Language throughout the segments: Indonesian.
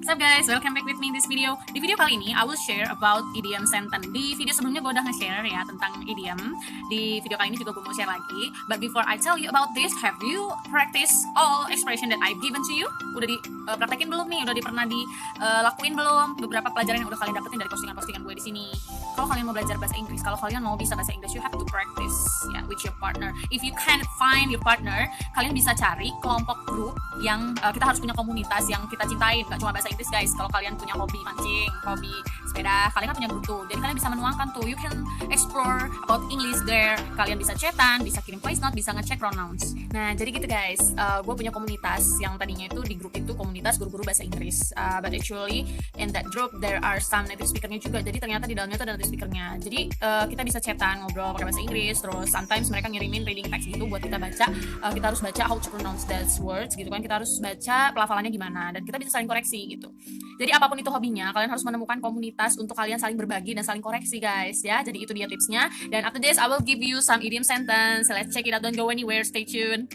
What's up guys, welcome back with me in this video. Di video kali ini, I will share about idiom sentence. Di video sebelumnya gue udah nge-share ya tentang idiom. Di video kali ini juga gue mau share lagi. But before I tell you about this, have you practiced all expression that I've given to you? Udah dipraktekin belum nih? Udah pernah dilakuin belum? Beberapa pelajaran yang udah kalian dapetin dari postingan-postingan gue di sini. Kalau kalian mau belajar bahasa Inggris, kalau kalian mau bisa bahasa Inggris, you have to practice ya with your partner. If you can't find your partner, kalian bisa cari kelompok grup yang kita harus punya komunitas yang kita cintain. Gak cuma bahasa Inggris guys, kalau kalian punya hobi mancing, hobi sepeda, kalian kan punya grup tuh, jadi kalian bisa menuangkan tuh, you can explore about English there. Kalian bisa chatan, bisa kirim voice note, bisa ngecek pronouns. Nah jadi gitu guys, gue punya komunitas yang tadinya itu di grup itu komunitas guru-guru bahasa Inggris, but actually in that group there are some native speakernya juga, jadi ternyata di dalamnya tuh ada native speakernya. Jadi kita bisa chatan, ngobrol pakai bahasa Inggris, terus sometimes mereka ngirimin reading text gitu buat kita baca. Kita harus baca how to pronounce those words gitu kan, kita harus baca pelafalannya gimana, dan kita bisa saling koreksi gitu. Jadi apapun itu hobinya, kalian harus menemukan komunitas untuk kalian saling berbagi dan saling koreksi guys ya. Jadi itu dia tipsnya. Dan after this I will give you some idiom sentence. Let's check it out, don't go anywhere, stay tuned.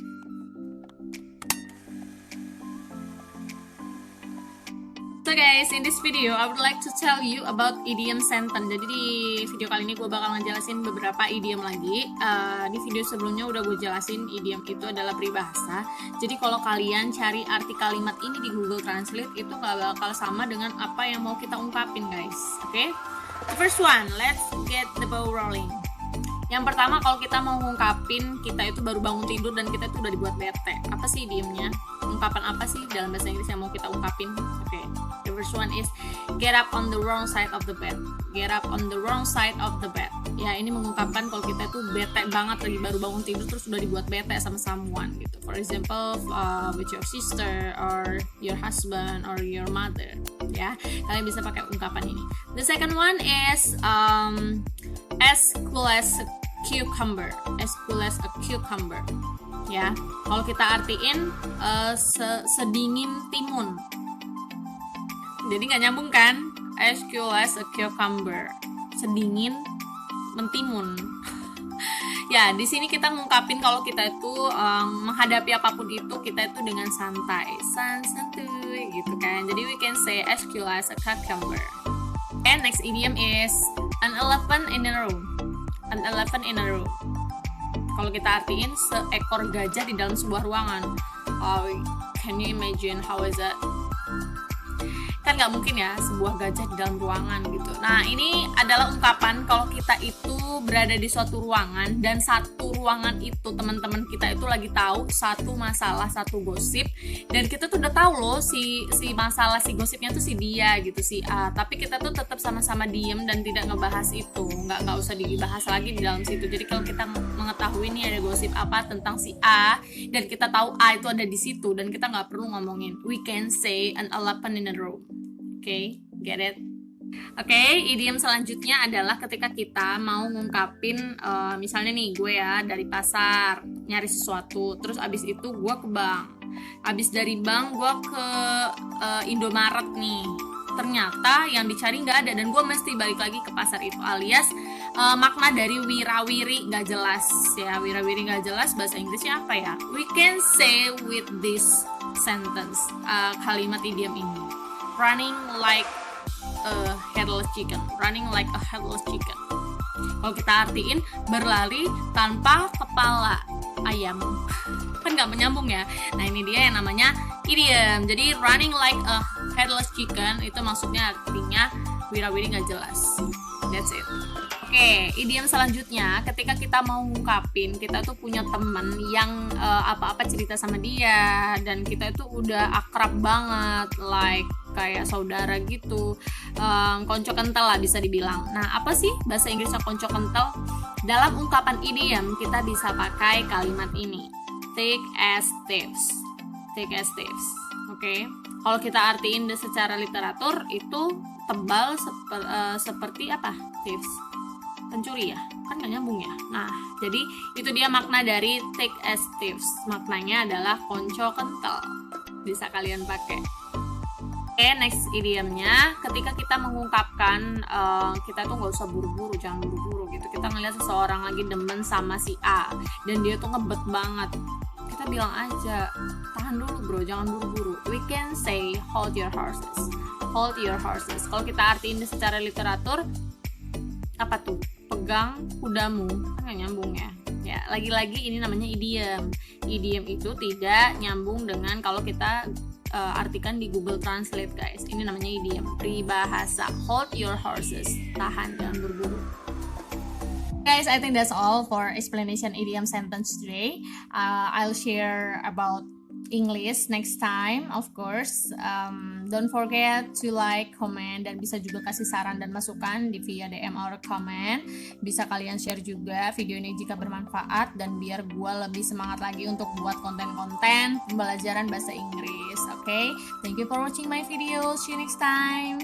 So guys, in this video I would like to tell you about idiom sentence. Jadi di video kali ini gue bakal ngejelasin beberapa idiom lagi. Di video sebelumnya udah gue jelasin idiom itu adalah peribahasa. Jadi kalau kalian cari arti kalimat ini di Google Translate, itu gak bakal sama dengan apa yang mau kita ungkapin guys. Oke? The first one, let's get the ball rolling. Yang pertama, kalau kita mau ngungkapin kita itu baru bangun tidur dan kita itu udah dibuat bete. Apa sih idiomnya? Ungkapan apa sih dalam bahasa Inggris yang mau kita ungkapin? Oke. The first one is get up on the wrong side of the bed. Get up on the wrong side of the bed. Ya, ini mengungkapkan kalau kita itu bete banget, lagi baru bangun tidur terus udah dibuat bete sama someone gitu. For example, with your sister or your husband or your mother. Ya, kalian bisa pakai ungkapan ini. The second one is as cool as a cucumber. As cool as a cucumber. Ya, kalau kita artiin sedingin timun. Jadi nggak nyambung kan? As cool as a cucumber. Sedingin mentimun. Ya, di sini kita ngungkapin kalau kita itu menghadapi apapun itu, kita itu dengan santai, santuy gitu kan. Jadi we can say as cool as a cucumber. And next idiom is an elephant in a room. An elephant in a room. Kalau kita artiin seekor gajah di dalam sebuah ruangan. Can you imagine how is that? Kan nggak mungkin ya sebuah gajah di dalam ruangan gitu. Nah ini adalah ungkapan kalau kita itu berada di suatu ruangan dan satu ruangan itu teman-teman kita itu lagi tahu satu masalah, satu gosip, dan kita tuh udah tahu loh si masalah, si gosipnya tuh si dia gitu, si A, tapi kita tuh tetap sama-sama diem dan tidak ngebahas itu, nggak usah dibahas lagi di dalam situ. Jadi kalau kita mengetahui nih ada gosip apa tentang si A dan kita tahu A itu ada di situ dan kita nggak perlu ngomongin, we can say an elephant in a room. Okay, get it? Oke, idiom selanjutnya adalah ketika kita mau ngungkapin, misalnya nih gue ya dari pasar nyari sesuatu, terus abis itu gue ke bank, abis dari bank gue ke Indomaret nih, ternyata yang dicari nggak ada dan gue mesti balik lagi ke pasar itu, alias makna dari wirawiri nggak jelas ya. Wirawiri nggak jelas bahasa Inggrisnya apa ya? We can say with this sentence, kalimat idiom ini, running like a headless chicken. Running like a headless chicken. Kalau kita artiin berlari tanpa kepala ayam. Kan nggak menyambung ya. Nah ini dia yang namanya idiom. Jadi running like a headless chicken itu maksudnya artinya wirawiri nggak jelas. That's it. Oke, idiom selanjutnya ketika kita mau ngungkapin kita tuh punya temen yang apa-apa cerita sama dia dan kita itu udah akrab banget, like kayak saudara gitu, konco kental lah bisa dibilang. Nah apa sih bahasa Inggrisnya konco kental? Dalam ungkapan idiom kita bisa pakai kalimat ini, thick as thieves. Thick as thieves. Oke, kalau kita artiin secara literatur itu tebal seperti apa? Thieves, pencuri ya, kan gak nyambung ya. Nah jadi itu dia makna dari thick as thieves. Maknanya adalah konco kental, bisa kalian pakai. Oke, next idiomnya ketika kita mengungkapkan kita tuh nggak usah buru-buru, jangan buru-buru gitu. Kita ngeliat seseorang lagi demen sama si A dan dia tuh ngebet banget, kita kita bilang aja, tahan dulu bro, jangan buru-buru. We can say hold your horses. Hold your horses. Kalau kita artiin secara literatur, apa tuh? Pegang kudamu. Kan nggak nyambung ya. Ya, lagi-lagi ini namanya idiom. Idiom itu tidak nyambung dengan kalau kita artikan di Google Translate, guys. Ini namanya idiom, peribahasa. Hold your horses. Tahan, jangan buru-buru. Guys, I think that's all for explanation idiom sentence today. I'll share about English next time, of course. Don't forget to like, comment, dan bisa juga kasih saran dan masukan di via DM or comment. Bisa kalian share juga video ini jika bermanfaat, dan biar gue lebih semangat lagi untuk buat konten-konten pembelajaran bahasa Inggris. Okay? Thank you for watching my video. See you next time.